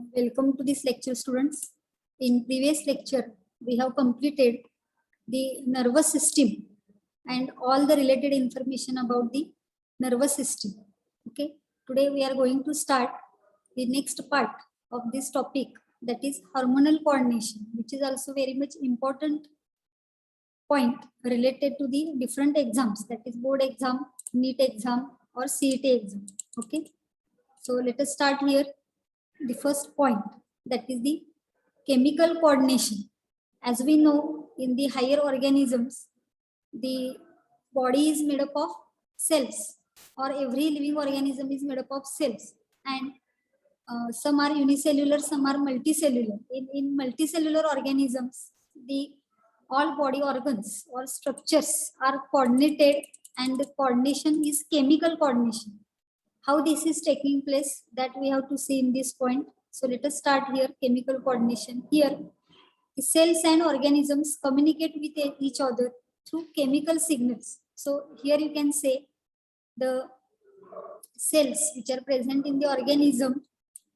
Welcome to this lecture, students. In previous lecture, we have completed the nervous system and all the related information about the nervous system. Okay. Today we are going to start the next part of this topic, that is hormonal coordination, which is also very much important point related to the different exams, that is board exam, NEET exam or CET exam. Okay. So let us start here. The first point, that is the chemical coordination. As we know, in the higher organisms, the body is made up of cells, or every living organism is made up of cells, and some are unicellular, some are multicellular. In multicellular organisms, the all body organs or structures are coordinated, and the coordination is chemical coordination. How this is taking place, that we have to see in this point. So let us start here. Chemical coordination. Here the cells and organisms communicate with each other through chemical signals. So here you can say the cells which are present in the organism,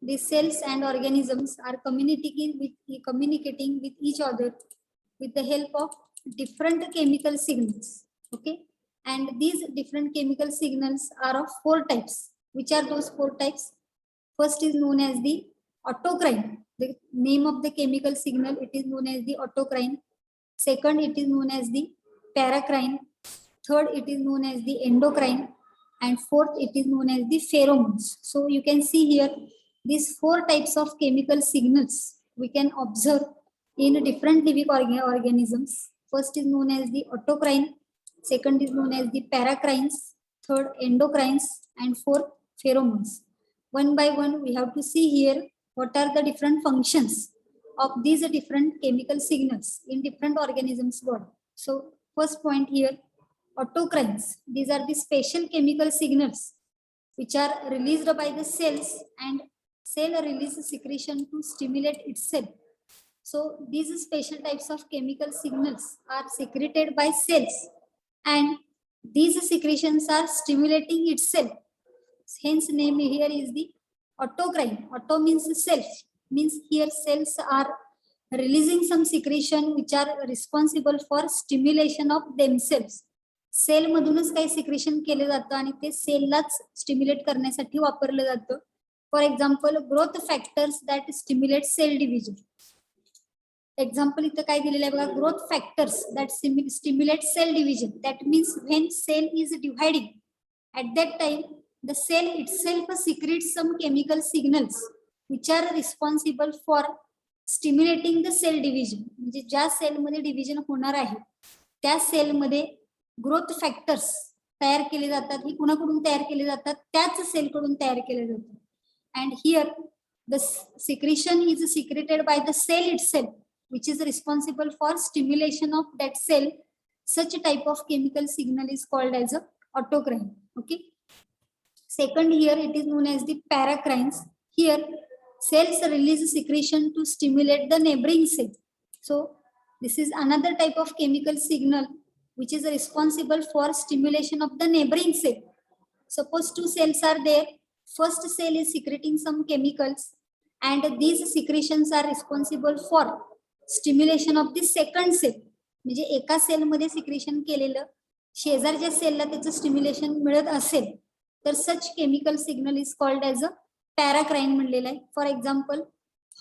the cells and organisms are communicating with each other with the help of different chemical signals. Okay, and these different chemical signals are of 4 types. Which are those 4 types? First is known as the autocrine. The name of the chemical signal, it is known as the autocrine. Second, it is known as the paracrine. Third, it is known as the endocrine. And fourth, it is known as the pheromones. So you can see here these 4 types of chemical signals we can observe in different living organisms. First is known as the autocrine. Second is known as the paracrines. Third, endocrines. And fourth, pheromones. One by one, we have to see here what are the different functions of these different chemical signals in different organisms' body. So, first point here, autocrines. These are the special chemical signals which are released by the cells, and cell releases secretion to stimulate itself. So, these special types of chemical signals are secreted by cells, and these secretions are stimulating itself. Hence name here is the autocrine. Auto means self, means here cells are releasing some secretion which are responsible for stimulation of themselves. Cell मधूनच काही secretion केले जातं आणि ते सेललाच stimulate करण्यासाठी वापरलं जातं. For example, growth factors that stimulate cell division. Example इथं काय दिलेलं आहे बघा, growth factors that stimulate cell division. That means when cell is dividing, at that time the cell itself secretes some chemical signals which are responsible for stimulating the cell division. म्हणजे ज्या cell मध्ये division होणार आहे त्या cell मध्ये growth factors तयार केले जातात. ही कुणाकडून तयार केले जातात? त्याच सेल कडून तयार केले जातात. And here the secretion is secreted by the cell itself which is responsible for stimulation of that cell. Such type of chemical signal is called as a autocrine. Okay. Second, here it is known as the paracrines. Here cells release secretion to stimulate the neighboring cell. So this is another type of chemical signal which is responsible for stimulation of the neighboring cell. Suppose 2 cells are there. First cell is secreting some chemicals, and these secretions are responsible for stimulation of the second cell. म्हणजे एका cell मध्ये secretion केलेलं शेजारच्या सेलला त्याचं stimulation मिळत असेल तर such chemical signal is called as a paracrine म्हणलेलं आहे. For example,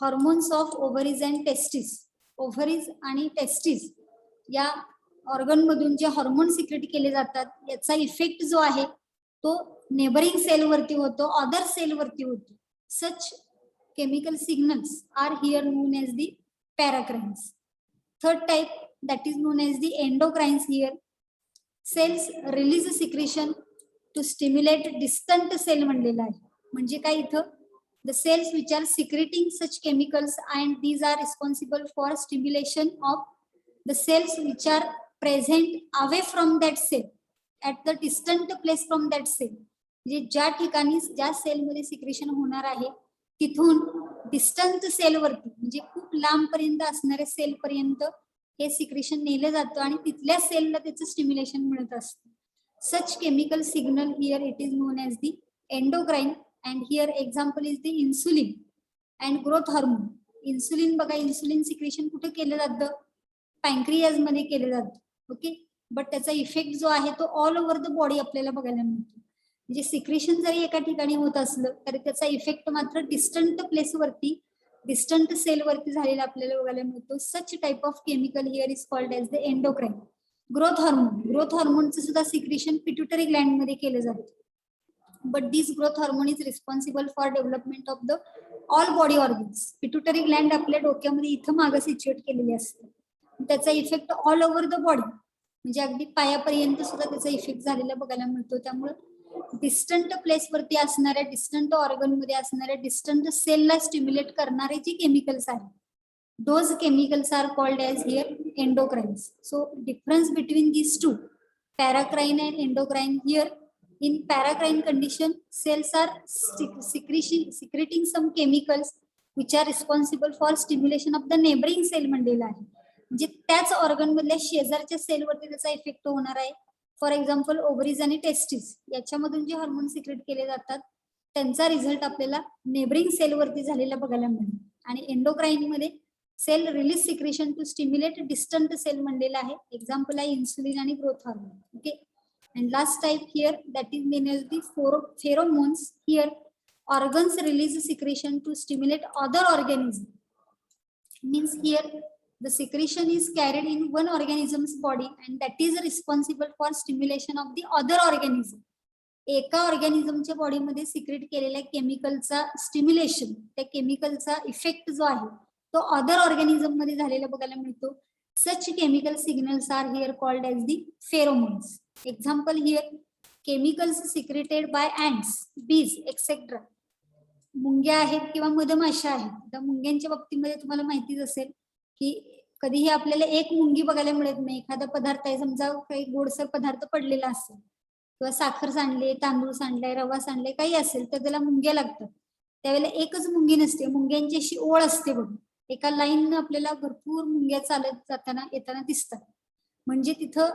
hormones of ovaries and testis. Ovaries आणि टेस्टिस या ऑर्गन मधून जे हॉर्मोन सिक्रेट केले जातात याचा इफेक्ट जो आहे तो नेबरिंग सेल वरती होतो, अदर सेल वरती होतो. Such chemical signals are here known as the paracrines. Third type, that is known as the endocrines. Here cells release secretion to stimulate distant cell म्हणलेला आहे. म्हणजे काय इथं, the cells which are secreting such chemicals and these are responsible for stimulation of the cells which are present away from that cell, at the distant place from that cell. म्हणजे ज्या ठिकाणी ज्या cell मध्ये secretion होणार आहे तिथून distance cell वरती, म्हणजे खूप लांब पर्यंत असणाऱ्या सेल पर्यंत हे सिक्रेशन नेलं जातं आणि तिथल्या सेलला त्याचं स्टिम्युलेशन मिळत असतं. Such chemical signal here it is known as the endocrine. And here example is the insulin. And growth hormone. Insulin बघा, इन्सुलिन सिक्रेशन कुठे केलं जातं? पॅन्क्रियाज मध्ये केलं जातं. ओके, बट त्याचा इफेक्ट जो आहे तो ऑल ओव्हर द बॉडी आपल्याला बघायला मिळतो. म्हणजे सिक्रेशन जरी एका ठिकाणी होत असलं तरी त्याचा इफेक्ट मात्र डिस्टंट प्लेसवरती, डिस्टंट सेलवरती झालेला आपल्याला बघायला मिळतो. Such type of chemical here is called as the endocrine. Growth hormone, growth हार्मोनचं सुद्धा सिक्रेशन पिट्युटरी ग्लँड मध्ये केलं जातं. But this growth hormone is responsible for development of the all body organs. Pituitary gland आपल्या डोक्यामध्ये इथं मागे सिच्युएट केलेली असते. त्याचा effect all over the body, म्हणजे अगदी पायापर्यंत सुद्धा त्याचा इफेक्ट झालेला बघायला मिळतो. त्यामुळे डिस्टंट प्लेस वरती असणाऱ्या, डिस्टंट ऑर्गन मध्ये असणाऱ्या, डिस्टंट सेलला स्टिम्युलेट करणारे जे केमिकल्स आहेत, those chemicals are called as here endocrines. So difference between these two, paracrine and endocrine. Here in paracrine condition, cells are secreting some chemicals which are responsible for stimulation of the neighboring cell म्हणलेला आहे. म्हणजे त्याच organ मधल्या शेजारच्या सेलवरती त्याचा effect होणार आहे. For example ओव्हरीज आणि testis याच्यामधून जे हार्मोन सिक्रेट केले जातात त्यांचा रिझल्ट आपल्याला नेबरिंग सेलवरती झालेला बघायला मिळेल. आणि एंडोक्राइन मध्ये cell release secretion to stimulate distant cell म्हणलेला आहे. एक्झाम्पल आहे इन्सुलिन आणि growth hormone. Okay, and last type here, that is known as the pheromones. Here organs release secretion to stimulate other organism. Means here the secretion is carried in one organism's body and that is responsible for stimulation of the other organism. एका ऑर्गॅनिझमच्या बॉडीमध्ये secrete केलेल्या केमिकलचा stimulation, त्या केमिकलचा effect जो आहे तो other organism मध्ये झालेला बघायला मिळतो. Such chemical signals are here called as the pheromones. Example here, chemicals secreted by ants, bees, etc. मुंग्या आहेत किंवा मधमाशा आहेत. तर मुंग्यांच्या बाबतीमध्ये तुम्हाला माहितीच असेल की कधीही आपल्याला एक मुंगी बघायला मिळत नाही. एखादा पदार्थ आहे, समजा काही गोडसर पदार्थ पडलेला असेल किंवा साखर सांडले, तांदूळ सांडलाय, रवा सांडलाय, काही असेल तर त्याला मुंग्या लागतात. त्यावेळेला एकच मुंगी नसते, मुंग्यांची अशी ओळ असते बघ. एका लाईन आपल्याला भरपूर मुंग्या चालत जाताना येताना दिसतात. म्हणजे तिथं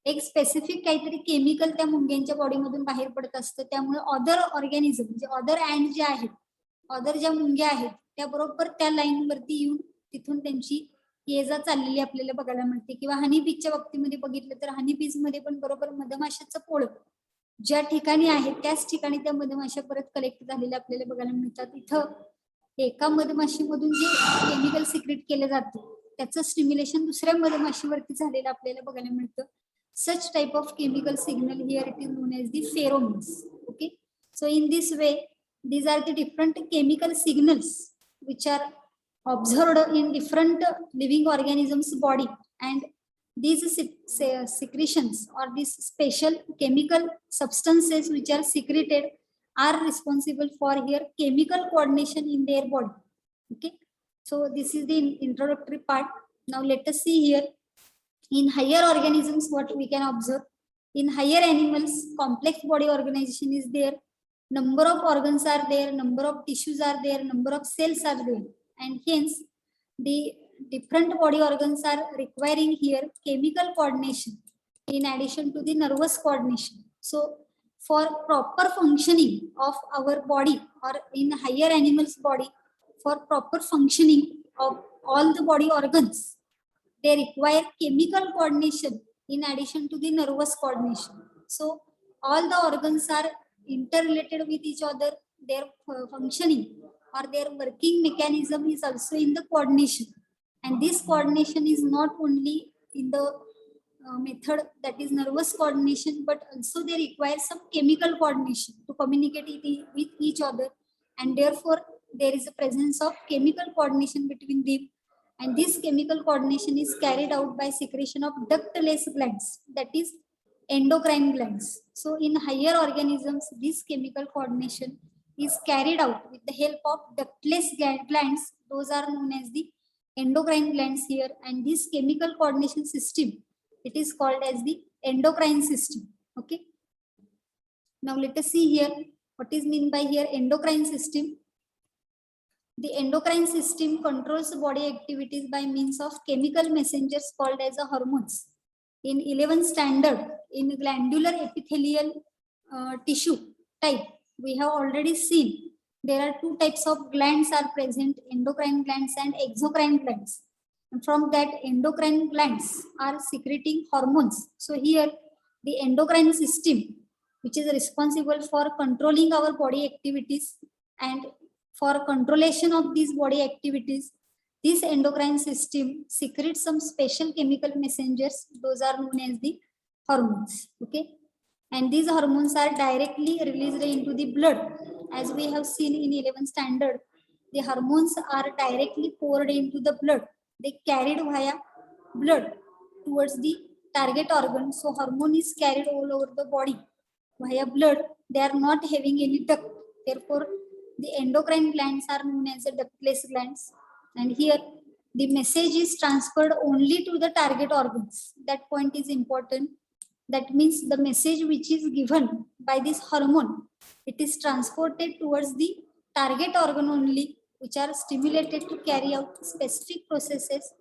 एक स्पेसिफिक काहीतरी केमिकल त्या मुंग्यांच्या बॉडीमधून बाहेर पडत असतं. त्यामुळे अदर ऑर्गॅनिझम, म्हणजे अदर अँड जे आहेत, अदर ज्या मुंग्या आहेत त्या बरोबर त्या लाईन वरती येऊन तिथून त्यांची ये जा चाललेली आपल्याला बघायला मिळते. किंवा हनी बीजच्या बाबतीमध्ये बघितलं तर हनी बीज मध्ये पण बरोबर मधमाशाचं पोळ ज्या ठिकाणी आहे त्याच ठिकाणी त्या मधमाशा परत कलेक्ट झालेल्या आपल्याला बघायला मिळतात. इथं एका मधमाशीमधून जे केमिकल सिक्रेट केलं जातं त्याचं स्टिम्युलेशन दुसऱ्या मधमाशीवरती झालेलं आपल्याला बघायला मिळतं. Such type of chemical signal here it is known as the pheromones. Okay, so in this way these are the different chemical signals which are observed in different living organisms body, and these secretions or these special chemical substances which are secreted are responsible for here chemical coordination in their body. Okay, so this is the introductory part. Now let us see here in higher organisms what we can observe. In higher animals, complex body organization is there, number of organs are there, number of tissues are there, number of cells are there, and hence the different body organs are requiring here chemical coordination in addition to the nervous coordination. So for proper functioning of our body, or in higher animals body, for proper functioning of all the body organs, they require chemical coordination in addition to the nervous coordination. So all the organs are interrelated with each other. Their functioning or their working mechanism is also in the coordination, and this coordination is not only in the method that is nervous coordination, but also they require some chemical coordination to communicate with each other, and therefore there is a presence of chemical coordination between them. And this chemical coordination is carried out by secretion of ductless glands, that is endocrine glands. So in higher organisms, this chemical coordination is carried out with the help of ductless glands. Those are known as the endocrine glands here, and this chemical coordination system, it is called as the endocrine system. Okay, now let us see here what is meant by here endocrine system. The endocrine system controls body activities by means of chemical messengers called as a hormones. In 11th standard, in glandular epithelial tissue type, we have already seen there are two types of glands are present, endocrine glands and exocrine glands. And from that, endocrine glands are secreting hormones. So here, the endocrine system, which is responsible for controlling our body activities and for controlation of these body activities, this endocrine system secretes some special chemical messengers. Those are known as the hormones. Okay, and these hormones are directly released into the blood. As we have seen in 11th standard, the hormones are directly poured into the blood. They carried via blood towards the target organ. So hormone is carried all over the body via blood. They are not having any duct. Therefore, the endocrine glands are known as the ductless glands. And here, the message is transferred only to the target organs. That point is important. That means the message which is given by this hormone, it is transported towards the target organ only, which are stimulated to carry out specific processes,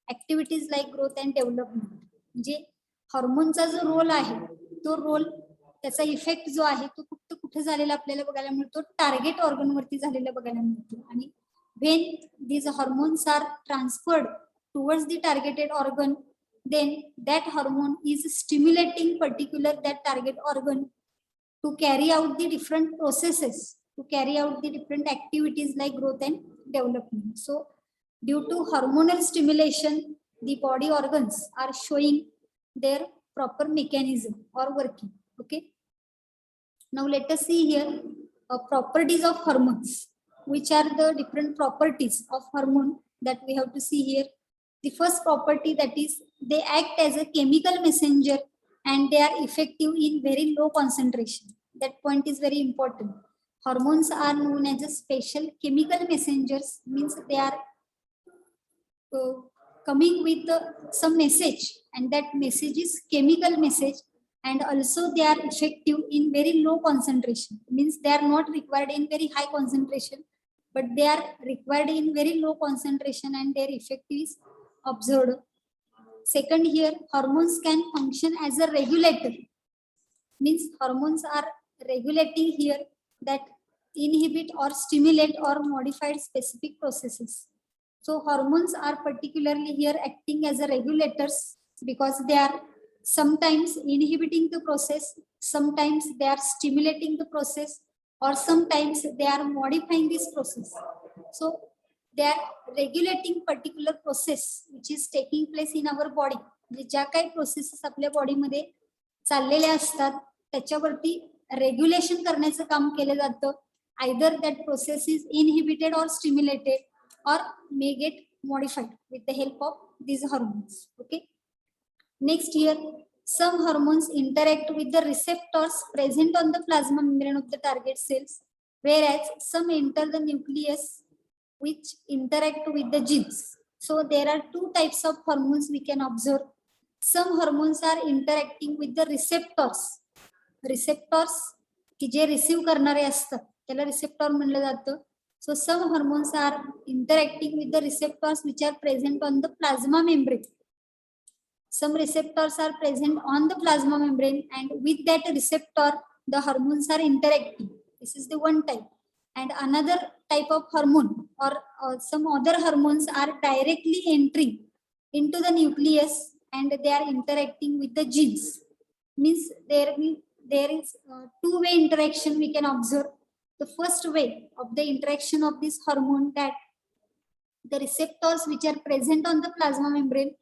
activities like growth and development. म्हणजे हॉर्मोनचा जो role आहे, तो role त्याचा effect जो आहे तो फक्त कुठे झालेला आपल्याला बघायला मिळतो, टार्गेट ऑर्गन वरती झालेला बघायला मिळतो. आणि when these hormones are transferred towards the targeted organ, then that hormone is stimulating particular that target organ to carry out the different processes, to carry out the different activities like growth and development. So due to hormonal stimulation, the body organs are showing their proper mechanism or working. Okay, now let us see here properties of hormones. Which are the different properties of hormone that we have to see here. The first property, that is they act as a chemical messenger and they are effective in very low concentration. That point is very important. Hormones are known as a special chemical messengers, means they are coming with some message, and that message is chemical message, and also they are effective in very low concentration, means they are not required in very high concentration, but they are required in very low concentration and their effect is observed. Second, here hormones can function as a regulator, means hormones are regulating here that inhibit or stimulate or modified specific processes. So hormones are particularly here acting as a regulators because they are sometimes inhibiting the process, sometimes they are stimulating the process, or sometimes they are modifying this process. So they are regulating particular process which is taking place in our body. ज्या काही processes आपल्या बॉडीमध्ये चाललेल्या असतात त्याच्यावरती regulation करण्याचं काम केलं जातं. Either that process is inhibited or stimulated or may get modified with the help of these hormones. Okay. Next here, some hormones interact with the receptors present on the plasma membrane of the target cells, whereas some enter the nucleus which interact with the genes. So there are two types of hormones we can observe. Some hormones are interacting with the receptors. Receptors की जे receive करणारे असतात त्याला receptor म्हणलं जातं. So some hormones are interacting with the receptors which are present on the plasma membrane. Some receptors are present on the plasma membrane, and with that receptor the hormones are interacting. This is the one type. And another type of hormone or some other hormones are directly entering into the nucleus and they are interacting with the genes. Means there is two-way interaction we can observe. The first way of the interaction of this hormone, that the receptors which are present on the plasma membrane,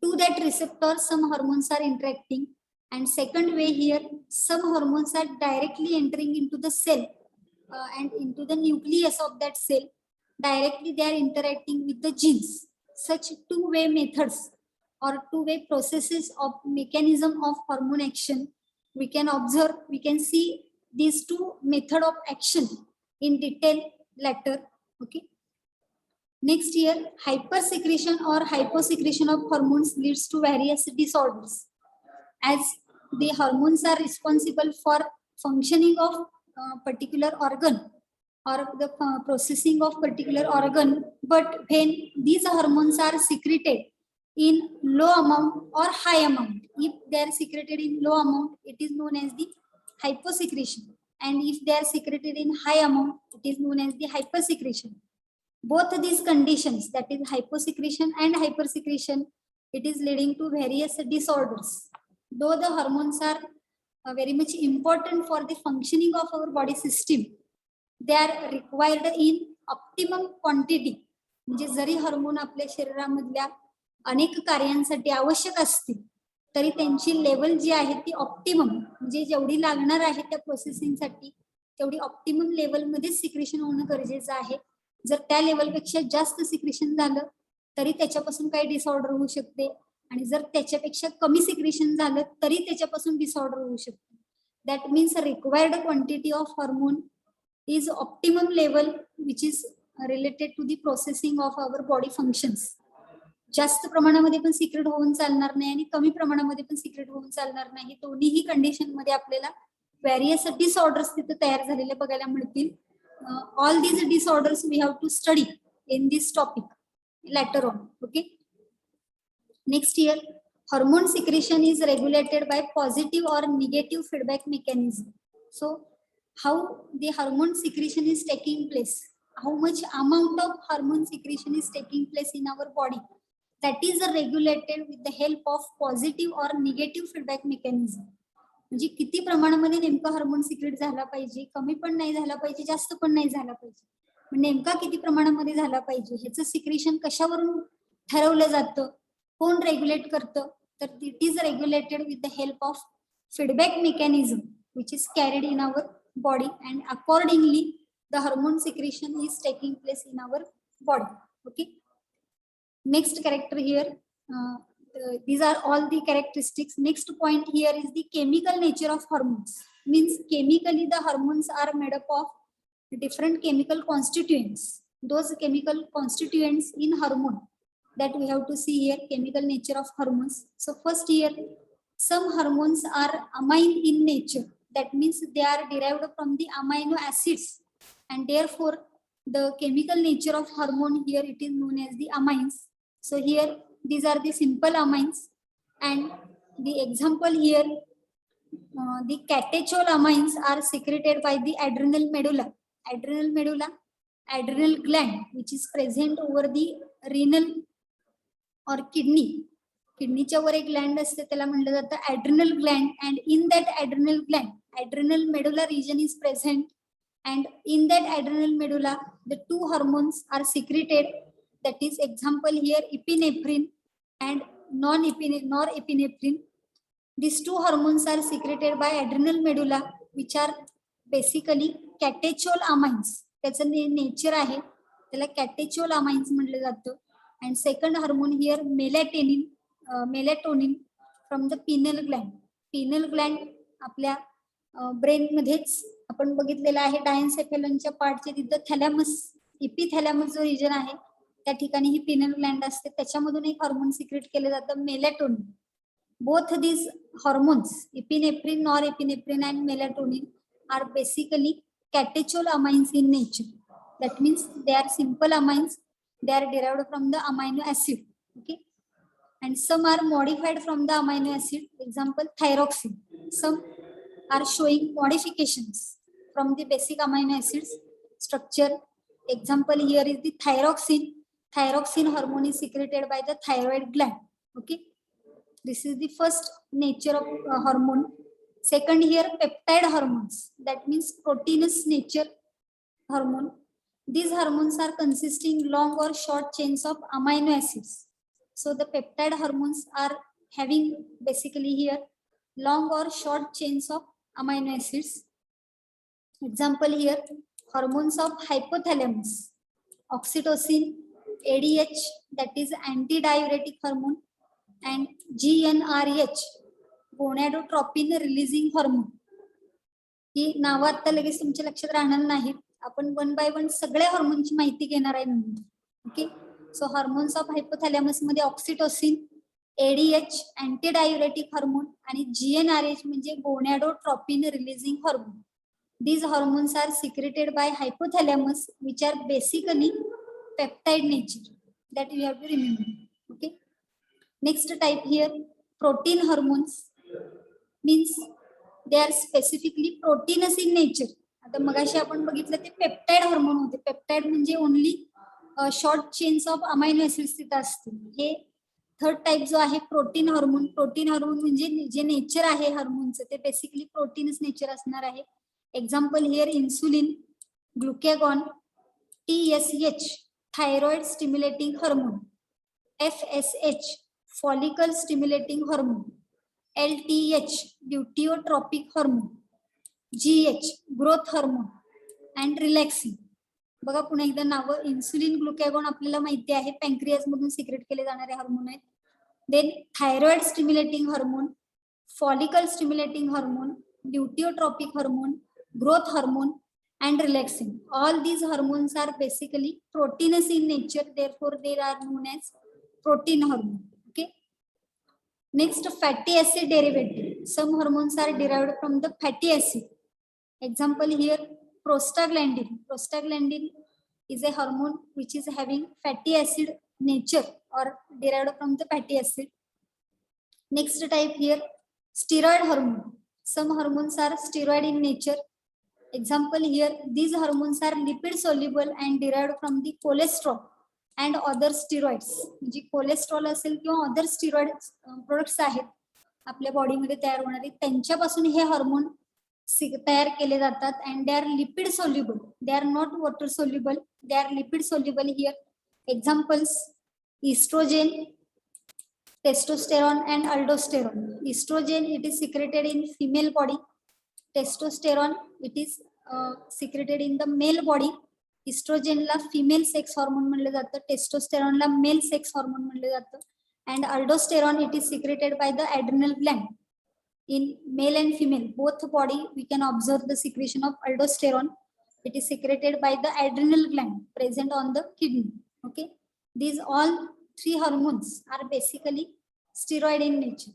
to that receptor some hormones are interacting. And second way here, some hormones are directly entering into the cell and into the nucleus of that cell. Directly they are interacting with the genes. Such two-way methods or two-way processes of mechanism of hormone action we can observe. We can see these two method of action in detail later. Okay. Next here, hypersecretion or hyposecretion of hormones leads to various disorders. As the hormones are responsible for functioning of particular organ or the processing of particular organ, but when these hormones are secreted in low amount or high amount, if they are secreted in low amount, it is known as the hyposecretion, and if they are secreted in high amount, it is known as the hypersecretion. Both these conditions, that is hyposecretion and hypersecretion, it is leading to various disorders. Though the hormones are very much important for the functioning of our body system, they are required in optimum quantity. म्हणजे जरी hormone आपल्या शरीरामधल्या अनेक कार्यांसाठी आवश्यक असतील तरी त्यांची level जी आहे ती optimum म्हणजे जेवढी लागणार आहे त्या प्रोसेसिंगसाठी तेवढी ऑप्टिमम लेवलमध्ये सिक्रेशन होणं गरजेचं आहे. जर त्या लेवलपेक्षा जास्त सिक्रेशन झालं तरी त्याच्यापासून काही डिसऑर्डर होऊ शकते आणि जर त्याच्यापेक्षा कमी सिक्रेशन झालं तरी त्याच्यापासून डिसऑर्डर होऊ शकते. That means required quantity of hormone is optimum level which is related to the processing of our body functions. जास्त प्रमाणामध्ये पण सिक्रेट होऊन चालणार नाही आणि कमी प्रमाणामध्ये पण सिक्रेट होऊन चालणार नाही. दोन्हीही कंडिशन मध्ये आपल्याला व्हॅरियस डिसऑर्डर्स तिथे तयार झालेले बघायला मिळतील. All these disorders we have to study in this topic later on. Okay. Next here, hormone secretion is regulated by positive or negative feedback mechanism. So, how the hormone secretion is taking place? How much amount of hormone secretion is taking place in our body? That is regulated with the help of positive or negative feedback mechanism. म्हणजे किती प्रमाणामध्ये नेमका hormone secrete झाला पाहिजे, कमी पण नाही झाला पाहिजे, जास्त पण नाही झाला पाहिजे, नेमका किती प्रमाणामध्ये झाला पाहिजे ह्याचं सिक्रेशन कशावरून ठरवलं जातं, कोण रेग्युलेट करतं, तर it is regulated with the help of feedback mechanism which is carried in our body and accordingly the hormone secretion is taking place in our body. Okay. Next character here. These are all the characteristics. Next point here is the chemical nature of hormones. Means chemically the hormones are made up of different chemical constituents. Those chemical constituents in hormone that we have to see here, chemical nature of hormones. So first here, some hormones are amine in nature. That means they are derived from the amino acids and therefore the chemical nature of hormone here it is known as the amines. So here these are the simple amines and the example here the catechol amines are secreted by the adrenal medulla. Adrenal gland which is present over the renal or kidney. किडनीच्या वर एक Gland असते त्याला म्हटलं जातं adrenal gland and in that adrenal gland adrenal medulla region is present and in that adrenal medulla the two hormones are secreted. That is example here epinephrine and norepinephrine. These two hormones are secreted by adrenal medulla which are basically catechol amines. त्याचं nature आहे त्याला catechol amines म्हटलं जातं. And second hormone here melatonin from the pineal gland. Pineal gland आपल्या brain मध्येच आपण बघितलेलं आहे डायन्सेफेलॉनच्या पार्टचे तिथं थॅलॅमस इपिथॅलॅमस जो रिजन आहे त्या ठिकाणी ही पिनल ग्लँड असते त्याच्यामधून एक हार्मोन सिक्रेट केलं जातं melatonin. Both these hormones epinephrine norepinephrine and melatonin are basically catechol amines in nature. That means they are simple amines. They are derived from the amino acid. Okay, and some are modified from the amino acid. Example thyroxine. Some are showing modifications from the basic amino acids structure. Example here is the thyroxine. Thyroxine hormone is secreted by the thyroid gland. Okay, this is the first nature of hormone. Second here peptide hormones. That means proteinous nature hormone. These hormones are consisting long or short chains of amino acids. So the peptide hormones are having basically here long or short chains of amino acids. Example here hormones of hypothalamus, oxytocin, ADH that is antidiuretic hormone and GnRH gonadotropin releasing hormone. ही नावं आता लगेच तुमच्या लक्षात राहणार नाहीत. आपण one by one सगळ्या हार्मोनची माहिती घेणार आहे नंतर. Okay, so hormones of hypothalamus मध्ये ऑक्सिटोसिन, एडीएच अँटीडायुरेटिक हार्मोन आणि GnRH म्हणजे gonadotropin releasing hormone. These hormones are secreted by hypothalamus which are basically peptide nature that you have to remember. Okay, next type here protein hormones. Means they are specifically proteinous in nature. आता मगाशी आपण बघितलं ते peptide hormone होते. Peptide म्हणजे only short chains of amino acids तिथं असतील. हे third type जो आहे प्रोटीन हार्मोन. प्रोटीन हार्मोन म्हणजे जे नेचर आहे हार्मोनचं ते बेसिकली प्रोटीनच नेचर असणार आहे. Example here insulin, glucagon, TSH thyroid stimulating hormone, FSH follicle stimulating hormone, LTH luteotropic hormone, GH growth hormone and relaxing. बघा पुन्हा एकदा नावं. इन्सुलिन, ग्लुकॅगॉन आपल्याला माहिती आहे पॅन्क्रियास मधून सिक्रेट केले जाणारे हार्मोन आहेत. Then thyroid stimulating hormone, follicle stimulating hormone, luteotropic hormone, growth hormone and relaxing. All these hormones are basically proteinous in nature, therefore they are known as protein hormone. Okay. Next, fatty acid derivative. Some hormones are derived from the fatty acid. Example here, prostaglandin. Prostaglandin is a hormone which is having fatty acid nature or derived from the fatty acid. Next type here, steroid hormone. Some hormones are steroid in nature. Example here, these hormones are lipid soluble and derived from the cholesterol and other steroids. म्हणजे cholesterol असेल किंवा other steroid products आहेत आपल्या बॉडीमध्ये तयार होणारे, त्यांच्यापासून हे hormone तयार केले जातात. And they are lipid soluble. They are not water soluble, they are lipid soluble here. Examples oestrogen, testosterone and aldosterone. Estrogen, it is secreted in female body. Testosterone, it is secreted in the male body. इस्ट्रोजेनला female sex hormone म्हणलं जातं, टेस्टोस्टेरॉनला male sex hormone म्हणलं जातं. And aldosterone, it is secreted by the adrenal gland. In male and female, both body, we can observe the secretion of aldosterone. It is secreted by the adrenal gland present on the kidney. Okay, these all three hormones are basically steroid in nature.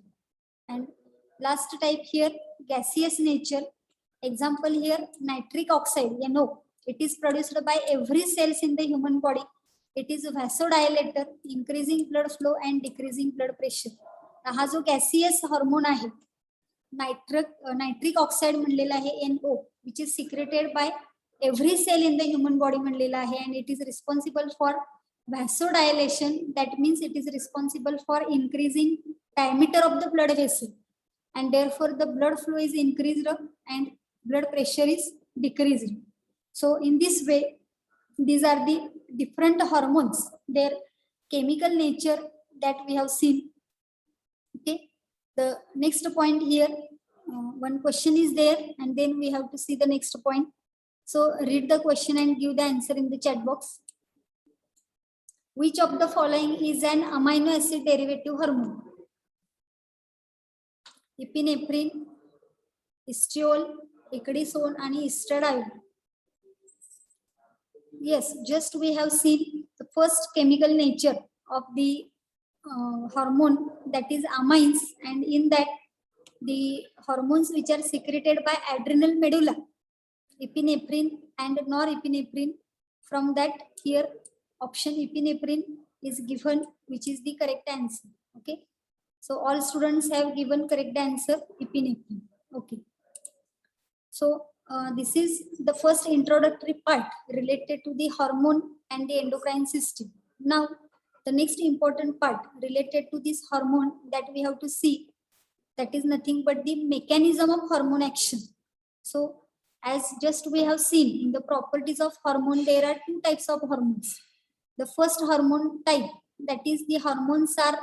And last type here, gaseous nature. Example here, nitric oxide, NO. It is produced by every cells in the human body. It is vasodilator, increasing blood flow and decreasing blood pressure. हा जो gaseous hormone आहे, nitric oxide म्हणलेला आहे NO, which is secreted by every cell in the human body म्हणलेला आहे. and it is responsible for vasodilation. That means it is responsible for increasing diameter of the blood vessel, and therefore the blood flow is increased and blood pressure is decreased. So in this way, these are the different hormones, their chemical nature that we have seen. Okay, the next point here, one question is there and then we have to see the next point. So read the question and give the answer in the chat box. Which of the following is an amino acid derivative hormone? Epinephrine, histiol, ecdysone and estradiol. Yes, just we have seen the first chemical nature of the hormone, that is amines, and in that the hormones which are secreted by adrenal medulla, epinephrine and norepinephrine. From that here option epinephrine is given, which is the correct answer. Okay, so all students have given correct answer, epinephrine. Okay, so this is the first introductory part related to the hormone and the endocrine system. Now the next important part related to this hormone that we have to see, that is nothing but the mechanism of hormone action. So as just we have seen in the properties of hormone, there are two types of hormones. The first hormone type, that is the hormones are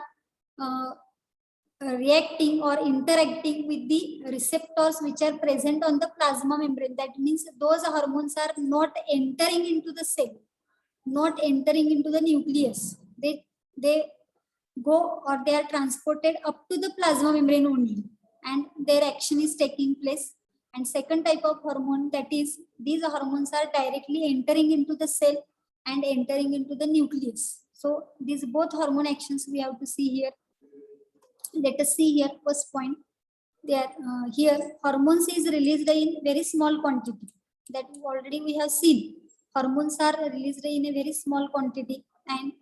reacting or interacting with the receptors which are present on the plasma membrane. That means those hormones are not entering into the cell, not entering into the nucleus. They go or they are transported up to the plasma membrane only, and their action is taking place. And second type of hormone, that is these hormones are directly entering into the cell and entering into the nucleus. So these both hormone actions we have to see here. Let us see here first point. There here hormones is released in very small quantity. That already we have seen. Hormones are released in a very small quantity and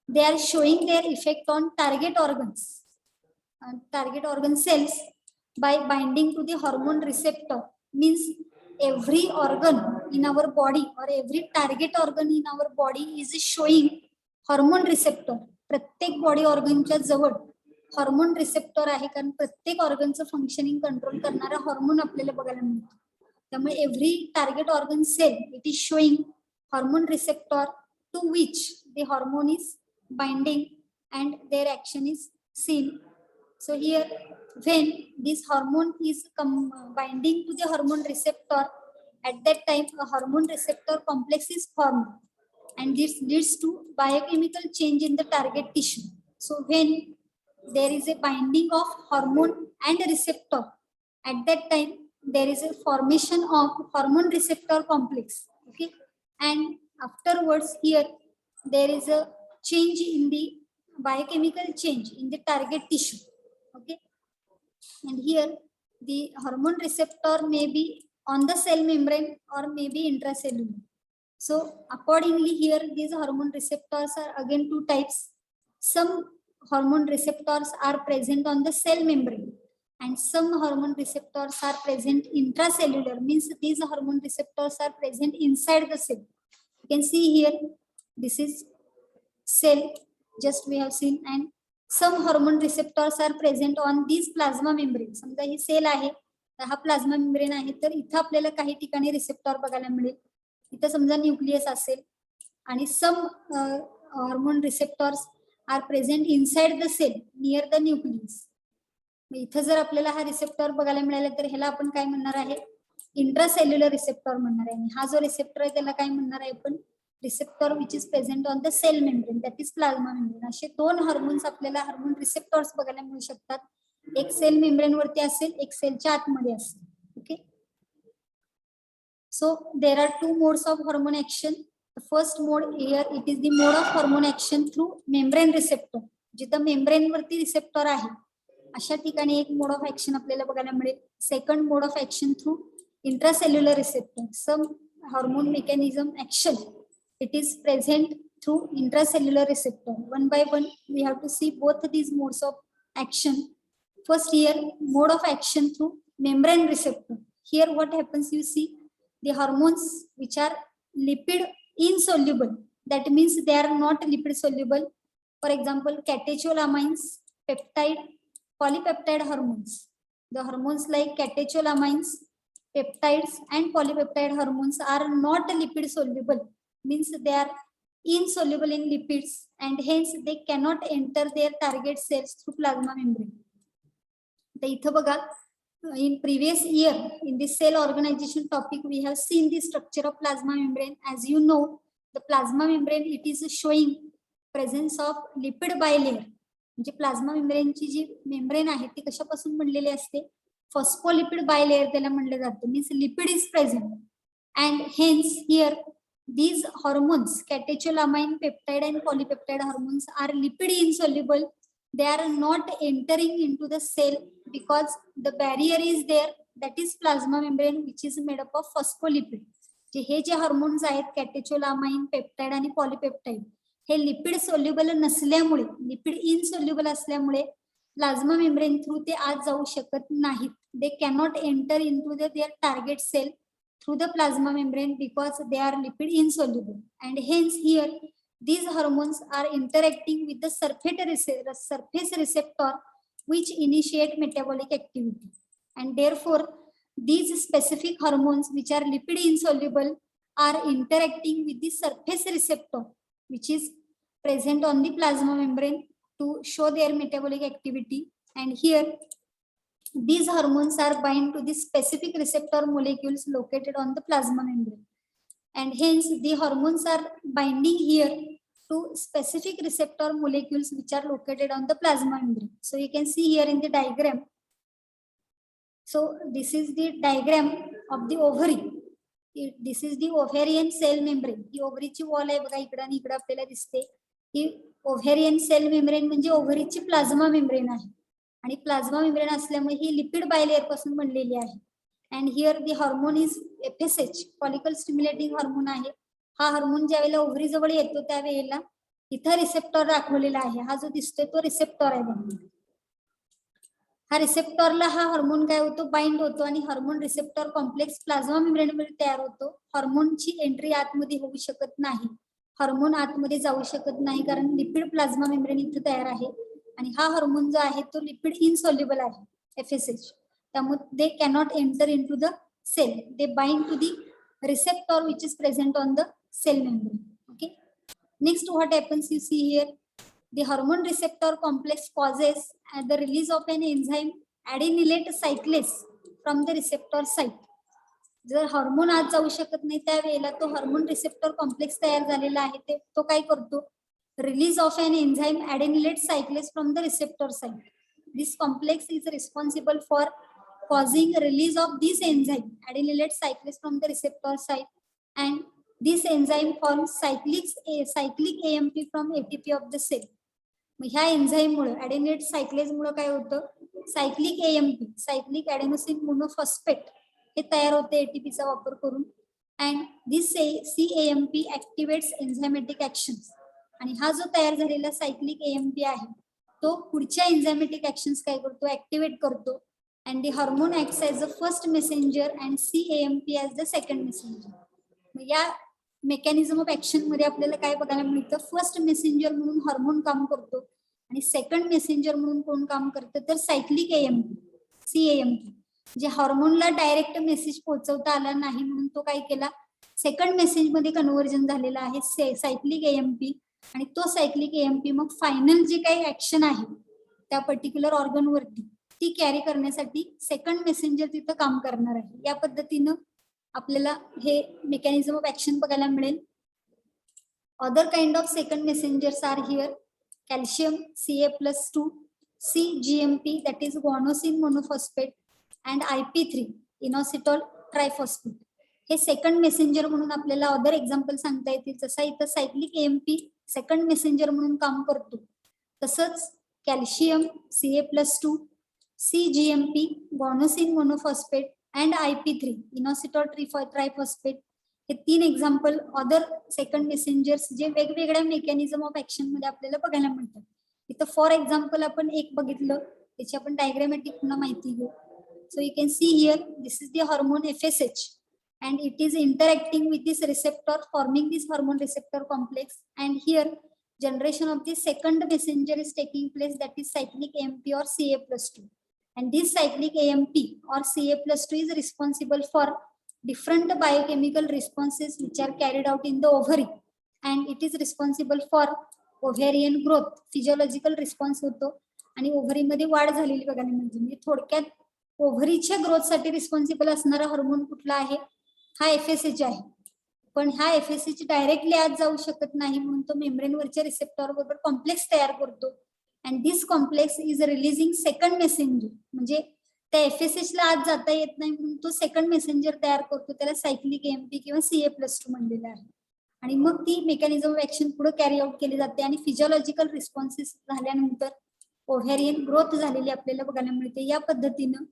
they are showing their effect on target organs, target organ cells. by binding to the hormone receptor. Means every organ in our body or every target organ in our body is showing hormone receptor. प्रत्येक body ऑर्गनच्या जवळ hormone receptor आहे, कारण प्रत्येक ऑर्गनचं functioning control करणारा hormone आपल्याला बघायला मिळतो. त्यामुळे every target organ cell it is showing hormone receptor to which the hormone is binding and their action is seen. So here when this hormone is binding to the hormone receptor, at that time a hormone receptor complex is formed and this leads to biochemical change in the target tissue. So when there is a binding of hormone and receptor, at that time there is a formation of hormone receptor complex. Okay, and afterwards here there is a change in the biochemical change in the target tissue. Okay, and here the hormone receptor may be on the cell membrane or may be intracellular. So accordingly here these hormone receptors are again two types. Some hormone receptors are present on the cell membrane and some hormone receptors are present intracellular, means these hormone receptors are present inside the cell. You can see here this is cell, just we have seen, and some hormone receptors are present on these plasma membrane. समजा ही cell आहे, हा plasma membrane आहे, तर इथं आपल्याला काही ठिकाणी receptor बघायला मिळेल. इथं समजा न्यूक्लियस असेल आणि सम hormone receptors are present inside the cell near the nucleus. इथं जर आपल्याला हा रिसेप्टर बघायला मिळाला तर ह्याला आपण काय म्हणणार आहे, इंट्रासेल्युलर रिसेप्टर म्हणणार आहे. हा जो रिसेप्टर आहे त्याला काय म्हणणार आहे आपण, receptor which is present on the cell membrane, that is plasma membrane. असे दोन हार्मोन्स आपल्याला हार्मोन रिसेप्टर्स बघायला मिळू शकतात. एक सेल मेम्ब्रेन वरती असेल, एक सेलच्या आतमध्ये असेल. Okay, so there are two modes of hormone action. First mode here it is the mode of hormone action through membrane receptor. जिथं मेम्ब्रेन वरती रिसेप्टर आहे अशा ठिकाणी एक मोड ऑफ ऍक्शन आपल्याला बघायला मिळेल. Second mode of action through intracellular receptor. Some hormone mechanism action it is present through intracellular receptor. One by one we have to see both these modes of action. First here mode of action through membrane receptor. Here what happens, you see the hormones which are lipid insoluble, that means they are not lipid soluble. For example catecholamines, peptide, polypeptide hormones. The hormones like catecholamines, peptides and polypeptide hormones are not lipid soluble, means they are insoluble in lipids and hence they cannot enter their target cells through plasma membrane. तर इथं बघा, in previous year in the cell organization topic we have seen the structure of plasma membrane. As you know, the plasma membrane it is showing presence of lipid bilayer. म्हणजे plasma मेम्ब्रेनची जी membrane आहे ती कशापासून बनलेली असते, phospholipid bilayer त्याला म्हणलं जातं. Means lipid is present and hence here these hormones catecholamine, peptide and polypeptide hormones are lipid insoluble. They are not entering into the cell because the barrier is there, that is plasma membrane which is made up of phospholipid. हे जे hormones आहेत catecholamine, peptide आणि polypeptide हे lipid soluble नसल्यामुळे, lipid insoluble असल्यामुळे plasma membrane through ते आत जाऊ शकत नाहीत. They cannot enter into their target cell through the plasma membrane because they are lipid insoluble, and hence here these hormones are interacting with the surface receptor which initiate metabolic activity, and therefore these specific hormones which are lipid insoluble are interacting with the surface receptor which is present on the plasma membrane to show their metabolic activity. And here these hormones are bind to the specific receptor molecules located on the plasma membrane, and hence the hormones are binding here to specific receptor molecules which are located on the plasma membrane. So you can see here in the diagram. So this is the diagram of the ovary. This is the ovarian cell membrane. ही ओव्हरीची wall आहे बघा, इकडे आणि इकडे आपल्याला दिसते. ही ovarian cell membrane म्हणजे ओव्हरीची प्लाझ्मा मेम्ब्रेन आहे आणि प्लाझ्मा मेम्ब्रेन असल्यामुळे ही लिपिड बायलेयर पासून बनलेली आहे. And here the hormone is FSH, follicle stimulating hormone आहे. हा हार्मोन ज्या वेळेला ओव्हरी जवळ येतो त्यावेळेला इथं रिसेप्टर दाखवलेला आहे. हा जो दिसतोय तो रिसेप्टर आहे. हा रिसेप्टरला हा हार्मोन काय होतो, बाइंड होतो आणि हार्मोन रिसेप्टर कॉम्प्लेक्स प्लाझ्मा मेम्ब्रेनमध्ये तयार होतो. हार्मोनची एंट्री आतमध्ये होऊ शकत नाही, हार्मोन आतमध्ये जाऊ शकत नाही कारण लिपिड प्लाझ्मा मेम्ब्रेन इथे तयार आहे आणि हा हार्मोन जो आहे तो लिपिड इनसोल्युबल आहे, FSH. त्यामुळे they cannot enter into the cell, they bind to the receptor which is present on the cell membrane. Okay, next what happens, you see here, the hormone receptor complex causes the release of an enzyme adenylate cyclase from the receptor site. जर hormone आत जाऊ शकत नाही त्यावेळेला तो hormone receptor complex तयार झालेला आहे ते तो काय करतो, release of an enzyme adenylate cyclase from the receptor site. This complex is responsible for causing release of this enzyme adenylate cyclase from the receptor site, and this enzyme forms cyclic AMP from ATP of the cell. मग ह्या enzyme मुळे adenylate cyclase मुळे काय होतं, cyclic AMP cyclic ॲडेनोसिन monophosphate हे तयार होते ATPचा वापर करून, and this CAMP ऍक्टिव्हेट्स enzymatic actions. आणि हा जो तयार झालेला सायक्लिक AMP आहे तो पुढच्या एन्झायमॅटिक ऍक्शन्स काय करतो, ऍक्टिव्हेट करतो. And the hormone acts as the first messenger and CAMP as the second messenger. या मेकॅनिझम ऑफ ऍक्शन मध्ये आपल्याला काय बघायला मिळतं, फर्स्ट मेसेंजर म्हणून हार्मोन काम करतो आणि सेकंड मेसेंजर म्हणून कोण काम करतं तर सायक्लिक AMP CAMP. जे हार्मोनला डायरेक्ट मेसेज पोहोचवता आला नाही म्हणून तो काय केला, सेकंड मेसेज मध्ये कन्व्हर्जन झालेला आहे सायक्लिक AMP, आणि तो सायक्लिक AMP मग फायनल जे काही ऍक्शन आहे त्या पर्टिक्युलर ऑर्गन वरती ती कॅरी करण्यासाठी सेकंड मेसेंजर तिथं काम करणार आहे. या पद्धतीनं आपल्याला हे मेकॅनिझम ऑफ ऍक्शन बघायला मिळेल. Other kind of second messengers are here calcium Ca+2, cGMP that is guanosine monophosphate and IP3 inositol triphosphate. हे सेकंड मेसेंजर म्हणून आपल्याला अदर एक्झाम्पल सांगता येतील. जसा इथं सायक्लिक AMP सेकंड मेसेंजर म्हणून काम करतो तसंच calcium Ca+2, cGMP guanosine monophosphate and IP3 inositol triphosphate हे तीन एक्झाम्पल अदर सेकंड मेसेंजर्स जे वेगवेगळ्या मेकॅनिझम ऑफ ऍक्शन मध्ये आपल्याला बघायला मिळतात. इथं फॉर एक्झाम्पल आपण एक बघितलं, त्याची आपण डायग्रामॅटिक पुन्हा माहिती घेऊ. So you can see here this is the hormone FSH and it is interacting with this receptor forming this hormone receptor complex, and here generation of the second messenger is taking place, that is cyclic AMP or Ca+2. And this cyclic AMP or Ca+2 is responsible for different biochemical responses which are carried out in the ovary, and it is responsible for ovarian growth. physiological response होतो आणि ovary मध्ये वाढ झालेली बघायला मिळते. म्हणजे थोडक्यात ओव्हरीच्या growth साठी रिस्पॉन्सिबल असणारा हार्मोन कुठला आहे, हा FSH आहे. पण हा FSH डायरेक्टली आत जाऊ शकत नाही म्हणून तो मेम्ब्रेनवरच्या रिसेप्टर बरोबर कॉम्प्लेक्स तयार करतो, and this complex is releasing second messenger. म्हणजे त्या FSH ला आत जाता येत नाही म्हणून तो सेकंड मेसेंजर तयार करतो, त्याला सायक्लिक AMP किंवा Ca+2 म्हणलेला आहे. आणि मग ती मेकॅनिझम ऑफ ऍक्शन पुढे कॅरी आउट केली जाते आणि फिजिओलॉजिकल रिस्पॉन्सेस झाल्यानंतर ओव्हेरियन ग्रोथ झालेली आपल्याला बघायला मिळते. या पद्धतीनं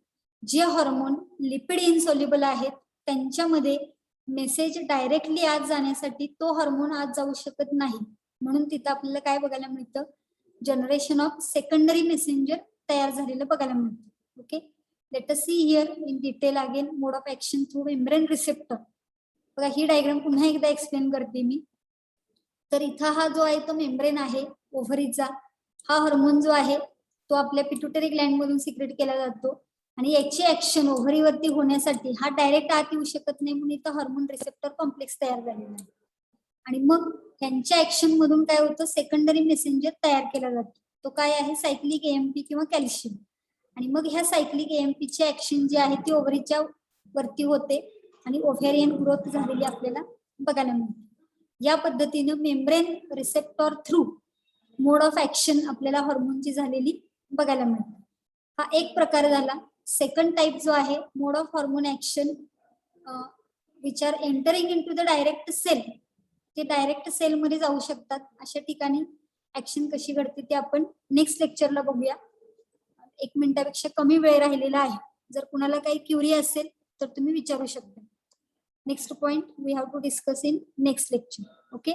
जे हार्मोन लिपिड इनसोल्युबल आहेत त्यांच्यामध्ये मेसेज डायरेक्टली आत जाण्यासाठी तो हार्मोन आत जाऊ शकत नाही म्हणून तिथं आपल्याला काय बघायला मिळतं, जनरेशन ऑफ सेकंडरी मेसेंजर तयार झालेलं बघायला मिळतं. Okay, let us see here in detail again mode of action through membrane receptor. बघा ही डायग्राम पुन्हा एकदा एक्सप्लेन करते मी. तर इथं हा जो आहे तो मेम्ब्रेन आहे ओव्हरीचा. हा हार्मोन जो आहे तो आपल्या पिट्युटरी ग्लँड मधून सिक्रेट केला जातो आणि याची ऍक्शन ओव्हरीवरती होण्यासाठी हा डायरेक्ट आत येऊ शकत नाही म्हणून इथं हार्मोन रिसेप्टर कॉम्प्लेक्स तयार झालेला आहे. आणि मग त्यांच्या ऍक्शन मधून काय होतं, सेकंडरी मेसेंजर तयार केला जातो. तो काय आहे, सायक्लिक AMP किंवा कॅल्शियम. आणि मग ह्या सायक्लिक AMP ची ऍक्शन जी आहे ती ओव्हरीच्या वरती होते आणि ओव्हेरियन ग्रोथ झालेली आपल्याला बघायला मिळते. या पद्धतीनं membrane receptor through mode of action आपल्याला हार्मोनची झालेली बघायला मिळते. हा एक प्रकार झाला. सेकंड टाइप जो आहे mode of hormone action which are entering into the direct cell, ते डायरेक्ट सेल मध्ये जाऊ शकतात. अशा ठिकाणी ऍक्शन कशी घडते ते आपण नेक्स्ट लेक्चरला बघूया. 1 मिनिटापेक्षा कमी वेळ राहिलेला आहे. जर कुणाला काही क्युरी असेल तर तुम्ही विचारू शकता. Next point we have to discuss in next lecture. Okay.